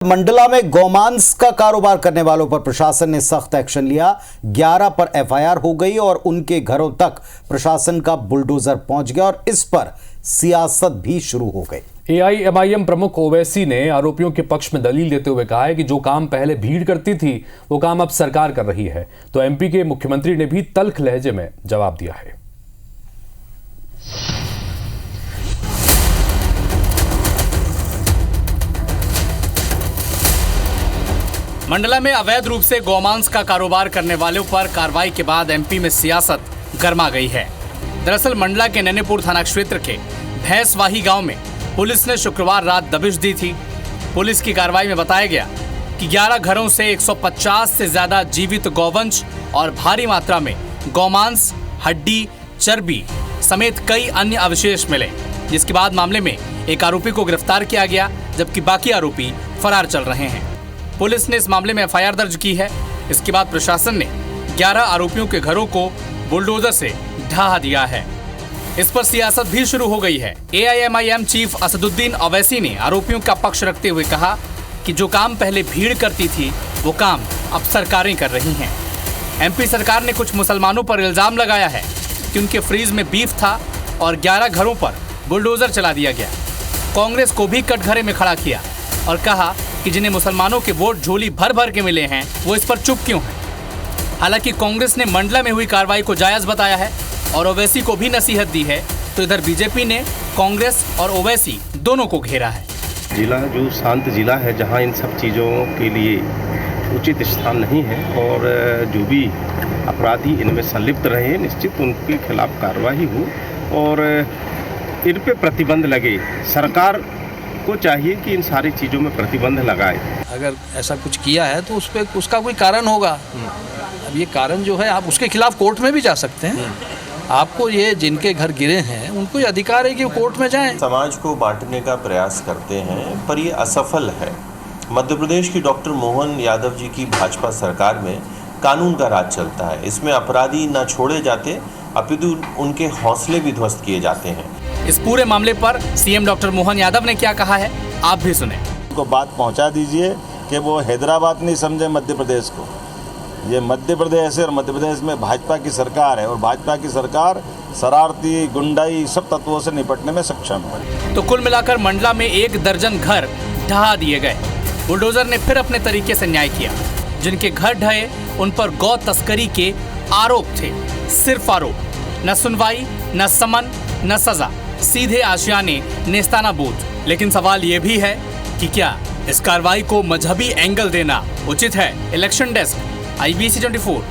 मंडला में गौमांस का कारोबार करने वालों पर प्रशासन ने सख्त एक्शन लिया। 11 पर एफआईआर हो गई और उनके घरों तक प्रशासन का बुलडोजर पहुंच गया और इस पर सियासत भी शुरू हो गई। एआईएमआईएम प्रमुख ओवैसी ने आरोपियों के पक्ष में दलील देते हुए कहा है कि जो काम पहले भीड़ करती थी वो काम अब सरकार कर रही है। तो एमपी के मुख्यमंत्री ने भी तल्ख लहजे में जवाब दिया है। मंडला में अवैध रूप से गौमांस का कारोबार करने वालों पर कार्रवाई के बाद एमपी में सियासत गर्मा गई है। दरअसल मंडला के नैनेपुर थाना क्षेत्र के भैंसवाही गांव में पुलिस ने शुक्रवार रात दबिश दी थी। पुलिस की कार्रवाई में बताया गया कि 11 घरों से 150 से ज्यादा जीवित गौवंश और भारी मात्रा में गौमांस, हड्डी, चर्बी समेत कई अन्य अवशेष मिले, जिसके बाद मामले में एक आरोपी को गिरफ्तार किया गया, जबकि बाकी आरोपी फरार चल रहे हैं। पुलिस ने इस मामले में एफआईआर दर्ज की है। इसके बाद प्रशासन ने 11 आरोपियों के घरों को बुलडोजर से ढहा दिया है। इस पर सियासत भी शुरू हो गई है। एआईएमआईएम चीफ असदुद्दीन ओवैसी ने आरोपियों का पक्ष रखते हुए कहा कि जो काम पहले भीड़ करती थी वो काम अब सरकारें कर रही हैं। एमपी सरकार ने कुछ मुसलमानों पर इल्जाम लगाया है कि उनके फ्रीज में बीफ था और 11 घरों पर बुलडोजर चला दिया गया। कांग्रेस को भी कटघरे में खड़ा किया और कहा कि जिन्हें मुसलमानों के वोट झोली भर भर के मिले हैं वो इस पर चुप क्यों हैं। हालांकि कांग्रेस ने मंडला में हुई कार्रवाई को जायज बताया है और ओवैसी को भी नसीहत दी है, तो इधर बीजेपी ने कांग्रेस और ओवैसी दोनों को घेरा है। जिला जो शांत जिला है, जहां इन सब चीज़ों के लिए उचित स्थान नहीं है और जो भी अपराधी इनमें संलिप्त रहे निश्चित उनके खिलाफ कार्रवाई हो और इन पे प्रतिबंध लगे। सरकार को चाहिए कि इन सारी चीज़ों में प्रतिबंध लगाए। अगर ऐसा कुछ किया है तो उस पे उसका कोई कारण होगा। अब ये कारण जो है आप उसके खिलाफ कोर्ट में भी जा सकते हैं। आपको ये जिनके घर गिरे हैं उनको ये अधिकार है कि वो कोर्ट में जाएं। समाज को बांटने का प्रयास करते हैं पर ये असफल है। मध्य प्रदेश की डॉक्टर मोहन यादव जी की भाजपा सरकार में कानून का राज चलता है। इसमें अपराधी न छोड़े जाते अपितु उनके हौसले भी ध्वस्त किए जाते हैं। इस पूरे मामले पर सीएम डॉक्टर मोहन यादव ने क्या कहा है, आप भी सुने। उनको बात पहुंचा दीजिए कि वो हैदराबाद नहीं समझे मध्य प्रदेश को। ये मध्य प्रदेश है और मध्य प्रदेश में भाजपा की सरकार है और भाजपा की सरकार शरारती, गुंडाई सब तत्वों से निपटने में सक्षम है। तो कुल मिलाकर मंडला में 1 दर्जन घर ढहा दिए गए। बुलडोजर ने फिर अपने तरीके से न्याय किया। जिनके घर ढहे उन पर गौ तस्करी के आरोप थे। सिर्फ आरोप, न सुनवाई, न समन, न सजा, सीधे आशियाने नेस्ताना बूथ। लेकिन सवाल ये भी है कि क्या इस कार्रवाई को मजहबी एंगल देना उचित है। Election desk, IBC 24।